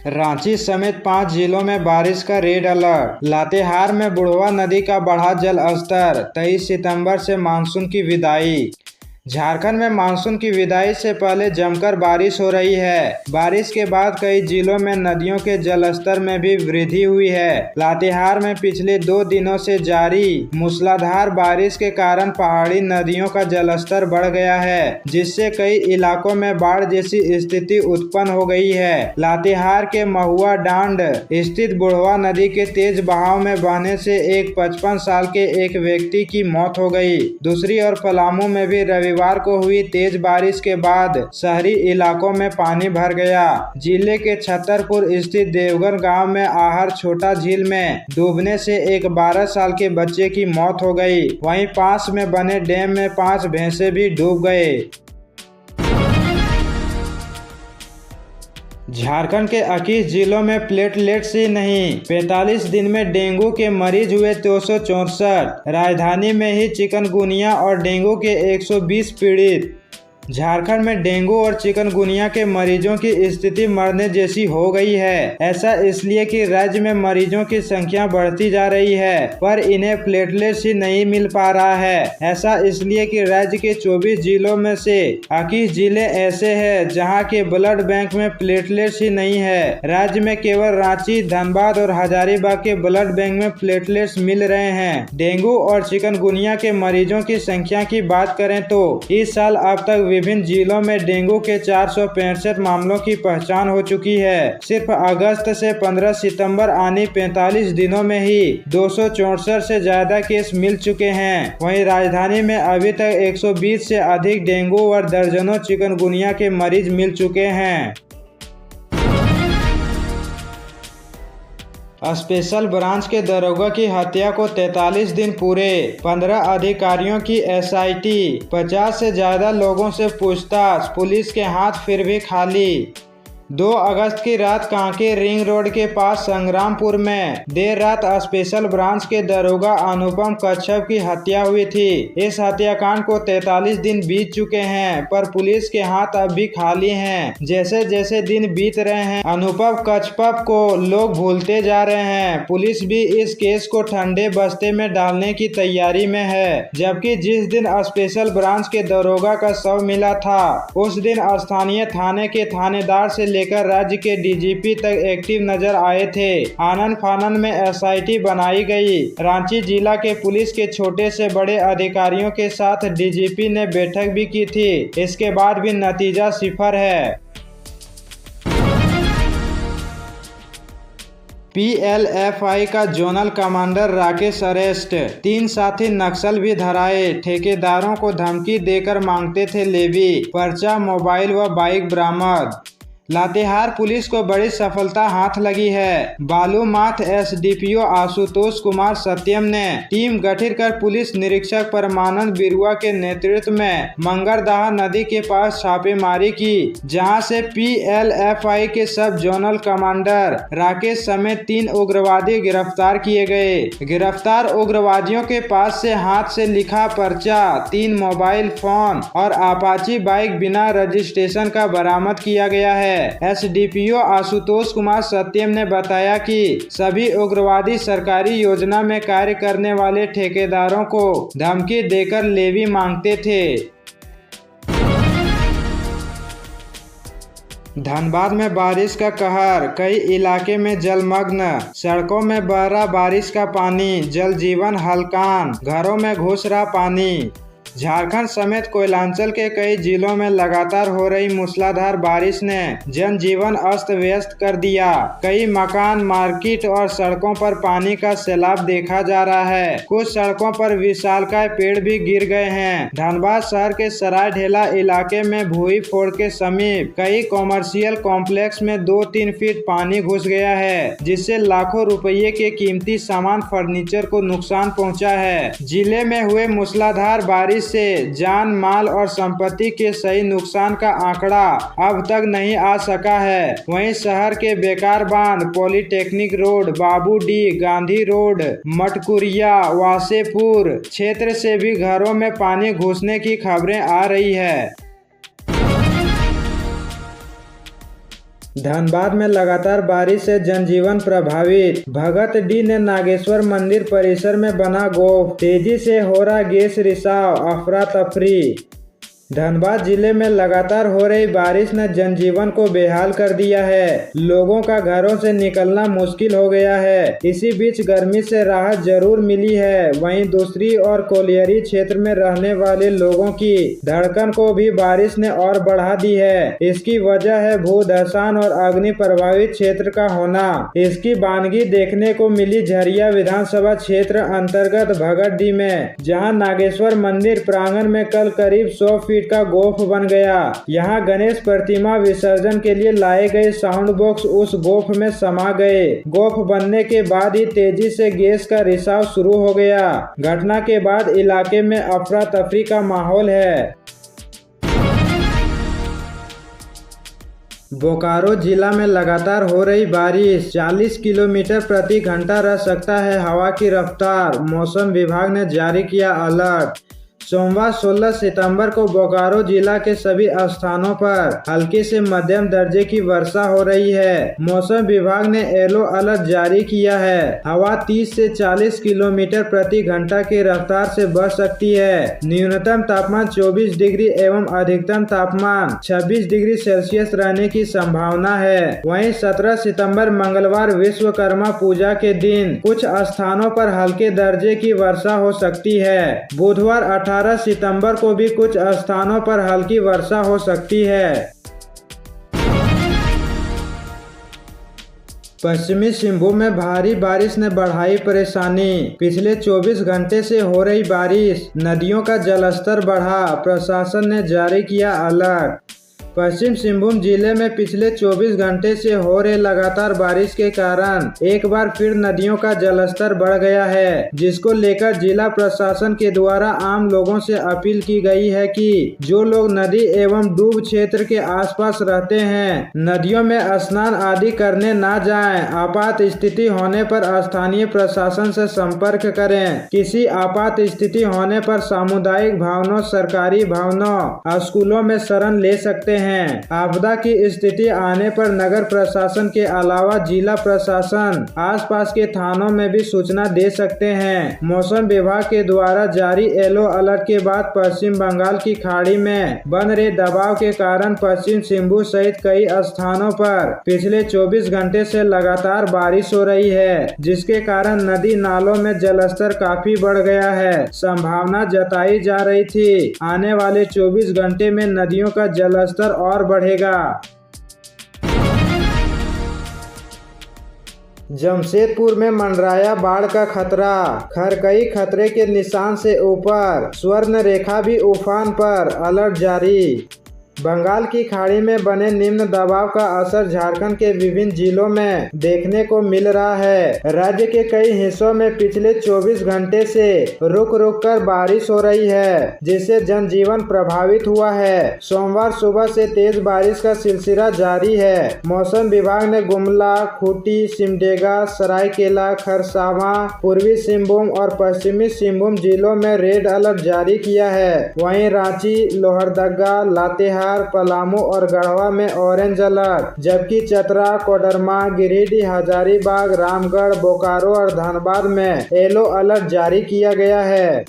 रांची समेत 5 जिलों में बारिश का रेड अलर्ट। लातेहार में बुढ़वा नदी का बढ़ा जल स्तर। 23 सितंबर से मानसून की विदाई। झारखंड में मानसून की विदाई से पहले जमकर बारिश हो रही है। बारिश के बाद कई जिलों में नदियों के जलस्तर में भी वृद्धि हुई है। लातेहार में पिछले 2 दिनों से जारी मूसलाधार बारिश के कारण पहाड़ी नदियों का जलस्तर बढ़ गया है, जिससे कई इलाकों में बाढ़ जैसी स्थिति उत्पन्न हो गई है। लातेहार के महुआ डांड स्थित बुढ़वा नदी के तेज बहाव में बहने से एक 55 साल के एक व्यक्ति की मौत हो गई। दूसरी ओर पलामू में भी रविवार को हुई तेज बारिश के बाद शहरी इलाकों में पानी भर गया। जिले के छतरपुर स्थित देवगन गांव में आहर छोटा झील में डूबने से एक 12 साल के बच्चे की मौत हो गई। वहीं पास में बने डैम में 5 भैंसे भी डूब गए। झारखंड के 21 जिलों में प्लेटलेट्स ही नहीं, 45 दिन में डेंगू के मरीज हुए 264। राजधानी में ही चिकनगुनिया और डेंगू के 120 पीड़ित। झारखंड में डेंगू और चिकनगुनिया के मरीजों की स्थिति मरने जैसी हो गई है। ऐसा इसलिए कि राज्य में मरीजों की संख्या बढ़ती जा रही है, पर इन्हें प्लेटलेट्स ही नहीं मिल पा रहा है। ऐसा इसलिए कि राज्य के 24 जिलों में से 21 जिले ऐसे हैं जहां के ब्लड बैंक में प्लेटलेट्स ही नहीं है। राज्य में केवल रांची, धनबाद और हजारीबाग के ब्लड बैंक में प्लेटलेट्स मिल रहे हैं। डेंगू और चिकनगुनिया के मरीजों की संख्या की बात करें तो इस साल अब तक विभिन्न जिलों में डेंगू के 465 मामलों की पहचान हो चुकी है। सिर्फ अगस्त से 15 सितंबर आने 45 दिनों में ही 264 से ज्यादा केस मिल चुके हैं। वहीं राजधानी में अभी तक 120 से अधिक डेंगू और दर्जनों चिकनगुनिया के मरीज मिल चुके हैं। स्पेशल ब्रांच के दरोगा की हत्या को 43 दिन पूरे। 15 अधिकारियों की एसआईटी। 50 से ज्यादा लोगों से पूछताछ। पुलिस के हाथ फिर भी खाली। 2 अगस्त की रात कांके रिंग रोड के पास संग्रामपुर में देर रात स्पेशल ब्रांच के दरोगा अनुपम कच्छप की हत्या हुई थी। इस हत्याकांड को 43 दिन बीत चुके हैं, पर पुलिस के हाथ अब भी खाली हैं। जैसे जैसे दिन बीत रहे हैं, अनुपम कच्छप को लोग भूलते जा रहे हैं। पुलिस भी इस केस को ठंडे बस्ते में डालने की तैयारी में है। जबकि जिस दिन स्पेशल ब्रांच के दरोगा का शव मिला था, उस दिन स्थानीय थाने के थानेदार से लेकर राज्य के डीजीपी तक एक्टिव नजर आए थे। आनन फानन में एसआईटी बनाई गई। रांची जिला के पुलिस के छोटे से बड़े अधिकारियों के साथ डीजीपी ने बैठक भी की थी। इसके बाद भी नतीजा सिफर है। पीएलएफआई का जोनल कमांडर राकेश अरेस्ट। 3 साथी नक्सल भी धराए। ठेकेदारों को धमकी देकर मांगते थे लेवी। पर्चा, मोबाइल व बाइक बरामद। लातेहार पुलिस को बड़ी सफलता हाथ लगी है। बालूमाथ एसडीपीओ आशुतोष कुमार सत्यम ने टीम गठित कर पुलिस निरीक्षक परमानंद बिरुआ के नेतृत्व में मंगरदाहा नदी के पास छापेमारी की, जहां से पीएलएफआई के सब जोनल कमांडर राकेश समेत 3 उग्रवादी गिरफ्तार किए गए। गिरफ्तार उग्रवादियों के पास से हाथ से लिखा पर्चा, 3 मोबाइल फोन और अपाची बाइक बिना रजिस्ट्रेशन का बरामद किया गया है। एसडीपीओ आशुतोष कुमार सत्यम ने बताया कि सभी उग्रवादी सरकारी योजना में कार्य करने वाले ठेकेदारों को धमकी देकर लेवी मांगते थे। धनबाद में बारिश का कहर। कई इलाके में जलमग्न। सड़कों में बह रहा बारिश का पानी। जल जीवन हलकान। घरों में घुस रहा पानी। झारखंड समेत कोयलांचल के कई जिलों में लगातार हो रही मूसलाधार बारिश ने जनजीवन अस्त व्यस्त कर दिया। कई मकान, मार्केट और सड़कों पर पानी का सैलाब देखा जा रहा है। कुछ सड़कों पर विशालकाय पेड़ भी गिर गए हैं। धनबाद शहर के सराय ढेला इलाके में भूई फोड़ के समीप कई कॉमर्शियल कॉम्प्लेक्स में 2-3 फीट पानी घुस गया है, जिससे लाखों रुपये के कीमती सामान, फर्नीचर को नुकसान पहुँचा है। जिले में हुए मूसलाधार बारिश से जान, माल और संपत्ति के सही नुकसान का आंकड़ा अब तक नहीं आ सका है। वहीं शहर के Bekar Bandh, polytechnic road, Babudi, Gandhi road, Matkuria, Wasseypur क्षेत्र से भी घरों में पानी घुसने की खबरें आ रही है। धनबाद में लगातार बारिश से जनजीवन प्रभावित। भगत डी ने नागेश्वर मंदिर परिसर में बना गोफ। तेजी से हो रहा गैस रिसाव, अफरा तफरी। धनबाद जिले में लगातार हो रही बारिश ने जनजीवन को बेहाल कर दिया है। लोगों का घरों से निकलना मुश्किल हो गया है। इसी बीच गर्मी से राहत जरूर मिली है, वहीं दूसरी ओर कोलियरी क्षेत्र में रहने वाले लोगों की धड़कन को भी बारिश ने और बढ़ा दी है। इसकी वजह है भूधसान और अग्नि प्रभावित क्षेत्र का होना। इसकी बानगी देखने को मिली झरिया विधानसभा क्षेत्र अंतर्गत भगत डी में, जहाँ नागेश्वर मंदिर प्रांगण में कल करीब 100 फीट का गोफ बन गया। यहाँ गणेश प्रतिमा विसर्जन के लिए लाए गए साउंड बॉक्स उस गोफ में समा गए। गोफ बनने के बाद ही तेजी से गैस का रिसाव शुरू हो गया। घटना के बाद इलाके में अफरा तफरी का माहौल है। बोकारो जिला में लगातार हो रही बारिश, 40 किलोमीटर प्रति घंटा रह सकता है हवा की रफ्तार। मौसम विभाग ने जारी किया अलर्ट। सोमवार 16 सितंबर को बोकारो जिला के सभी स्थानों पर हल्की से मध्यम दर्जे की वर्षा हो रही है। मौसम विभाग ने येलो अलर्ट जारी किया है। हवा 30 से 40 किलोमीटर प्रति घंटा की रफ्तार से बह सकती है। न्यूनतम तापमान 24 डिग्री एवं अधिकतम तापमान 26 डिग्री सेल्सियस रहने की संभावना है। वहीं 17 सितंबर मंगलवार विश्वकर्मा पूजा के दिन कुछ स्थानों पर हल्के दर्जे की वर्षा हो सकती है। बुधवार 18 सितंबर को भी कुछ स्थानों पर हल्की वर्षा हो सकती है। पश्चिमी सिंहभूम में भारी बारिश ने बढ़ाई परेशानी। पिछले 24 घंटे से हो रही बारिश, नदियों का जलस्तर बढ़ा, प्रशासन ने जारी किया अलर्ट। पश्चिम सिंहभूम जिले में पिछले 24 घंटे से हो रहे लगातार बारिश के कारण एक बार फिर नदियों का जलस्तर बढ़ गया है, जिसको लेकर जिला प्रशासन के द्वारा आम लोगों से अपील की गई है कि जो लोग नदी एवं डूब क्षेत्र के आसपास रहते हैं, नदियों में स्नान आदि करने ना जाएं। आपात स्थिति होने पर स्थानीय प्रशासन से संपर्क करें। किसी आपात स्थिति होने पर सामुदायिक भवनों, सरकारी भवनों, स्कूलों में शरण ले सकते हैं। आपदा की स्थिति आने पर नगर प्रशासन के अलावा जिला प्रशासन आसपास के थानों में भी सूचना दे सकते हैं। मौसम विभाग के द्वारा जारी येलो अलर्ट के बाद पश्चिम बंगाल की खाड़ी में बन रहे दबाव के कारण पश्चिम सिंहभूम सहित कई स्थानों पर पिछले 24 घंटे से लगातार बारिश हो रही है, जिसके कारण नदी नालों में जलस्तर काफी बढ़ गया है। संभावना जताई जा रही थी आने वाले 24 घंटे में नदियों का जलस्तर और बढ़ेगा। जमशेदपुर में मंडराया बाढ़ का खतरा, खरकई खतरे के निशान से ऊपर, स्वर्ण रेखा भी उफान पर, अलर्ट जारी। बंगाल की खाड़ी में बने निम्न दबाव का असर झारखंड के विभिन्न जिलों में देखने को मिल रहा है। राज्य के कई हिस्सों में पिछले 24 घंटे से रुक रुक कर बारिश हो रही है, जिससे जनजीवन प्रभावित हुआ है। सोमवार सुबह से तेज बारिश का सिलसिला जारी है। मौसम विभाग ने गुमला, खूंटी, सिमडेगा, सरायकेला, खरसावां, पूर्वी सिंहभूम और पश्चिमी सिंहभूम जिलों में रेड अलर्ट जारी किया है। वहीं रांची, लोहरदगा, लातेहार, पलामू और गढ़वा में ऑरेंज अलर्ट, जबकि चतरा, कोडरमा, गिरिडीह, हजारीबाग, रामगढ़, बोकारो और धनबाद में येलो अलर्ट जारी किया गया है।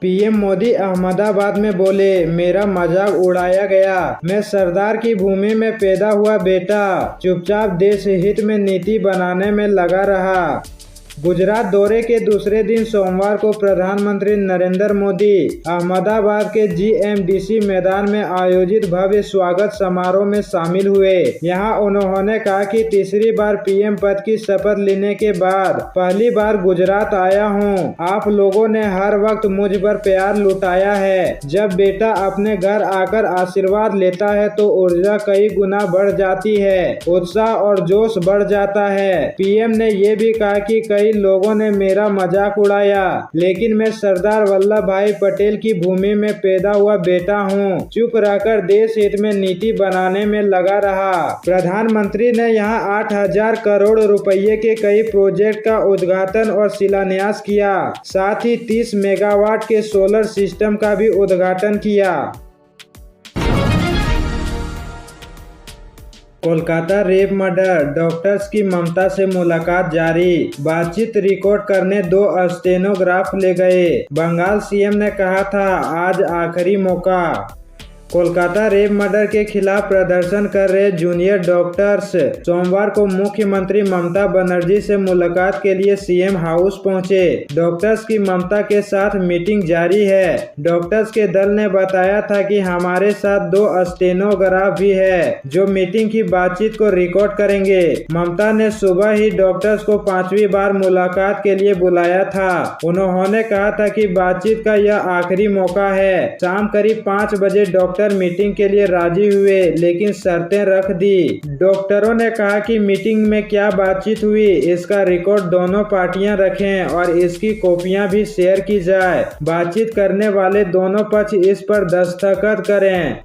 पीएम मोदी अहमदाबाद में बोले, मेरा मजाक उड़ाया गया, मैं सरदार की भूमि में पैदा हुआ बेटा, चुपचाप देश हित में नीति बनाने में लगा रहा। गुजरात दौरे के दूसरे दिन सोमवार को प्रधानमंत्री नरेंद्र मोदी अहमदाबाद के जीएमडीसी मैदान में आयोजित भव्य स्वागत समारोह में शामिल हुए। यहां उन्होंने कहा कि तीसरी बार पीएम पद की शपथ लेने के बाद पहली बार गुजरात आया हूं। आप लोगों ने हर वक्त मुझ पर प्यार लुटाया है। जब बेटा अपने घर आकर आशीर्वाद लेता है तो ऊर्जा कई गुना बढ़ जाती है, उत्साह और जोश बढ़ जाता है। पीएम ने ये भी कहा कि कई लोगों ने मेरा मजाक उड़ाया, लेकिन मैं सरदार वल्लभ भाई पटेल की भूमि में पैदा हुआ बेटा हूं, चुप रहकर देश हित में नीति बनाने में लगा रहा। प्रधानमंत्री ने यहां 8,000 करोड़ रुपए के कई प्रोजेक्ट का उद्घाटन और शिलान्यास किया, साथ ही 30 मेगावाट के सोलर सिस्टम का भी उद्घाटन किया। कोलकाता रेप मर्डर, डॉक्टर्स की ममता से मुलाकात जारी, बातचीत रिकॉर्ड करने 2 स्टेनोग्राफ ले गए। बंगाल सीएम ने कहा था आज आखिरी मौका। कोलकाता रेप मर्डर के खिलाफ प्रदर्शन कर रहे जूनियर डॉक्टर्स सोमवार को मुख्यमंत्री ममता बनर्जी से मुलाकात के लिए सीएम हाउस पहुंचे। डॉक्टर्स की ममता के साथ मीटिंग जारी है। डॉक्टर्स के दल ने बताया था कि हमारे साथ 2 स्टेनोग्राफ भी है जो मीटिंग की बातचीत को रिकॉर्ड करेंगे। ममता ने सुबह ही डॉक्टर्स को 5वीं बार मुलाकात के लिए बुलाया था। उन्होंने कहा था कि बातचीत का यह आखिरी मौका है। शाम करीब 5 बजे डॉक्टर मीटिंग के लिए राजी हुए, लेकिन शर्तें रख दी। डॉक्टरों ने कहा कि मीटिंग में क्या बातचीत हुई इसका रिकॉर्ड दोनों पार्टियां रखें और इसकी कॉपियां भी शेयर की जाए। बातचीत करने वाले दोनों पक्ष इस पर दस्तखत करें।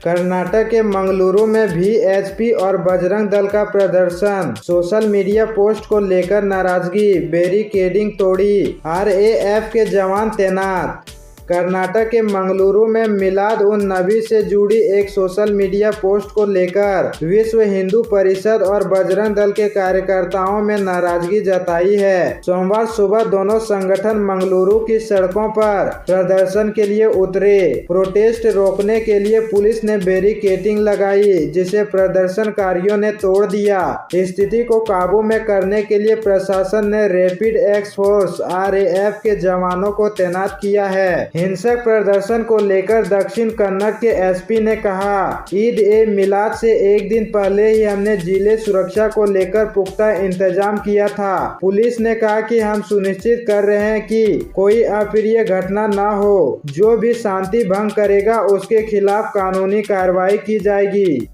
कर्नाटक के मंगलुरु में वीएचपी और बजरंग दल का प्रदर्शन, सोशल मीडिया पोस्ट को लेकर नाराजगी, बैरिकेडिंग तोड़ी, आरएएफ के जवान तैनात। कर्नाटक के मंगलुरु में मिलाद उन नबी से जुड़ी एक सोशल मीडिया पोस्ट को लेकर विश्व हिंदू परिषद और बजरंग दल के कार्यकर्ताओं में नाराजगी जताई है। सोमवार सुबह दोनों संगठन मंगलुरु की सड़कों पर प्रदर्शन के लिए उतरे। प्रोटेस्ट रोकने के लिए पुलिस ने बैरिकेडिंग लगाई, जिसे प्रदर्शनकारियों ने तोड़ दिया। स्थिति को काबू में करने के लिए प्रशासन ने रैपिड एक्शन फोर्स आरएएफ के जवानों को तैनात किया है। हिंसक प्रदर्शन को लेकर दक्षिण कन्नड़ के एसपी ने कहा, ईद ए मिलाद से एक दिन पहले ही हमने जिले सुरक्षा को लेकर पुख्ता इंतजाम किया था। पुलिस ने कहा कि हम सुनिश्चित कर रहे हैं कि कोई अप्रिय घटना न हो। जो भी शांति भंग करेगा उसके खिलाफ कानूनी कार्रवाई की जाएगी।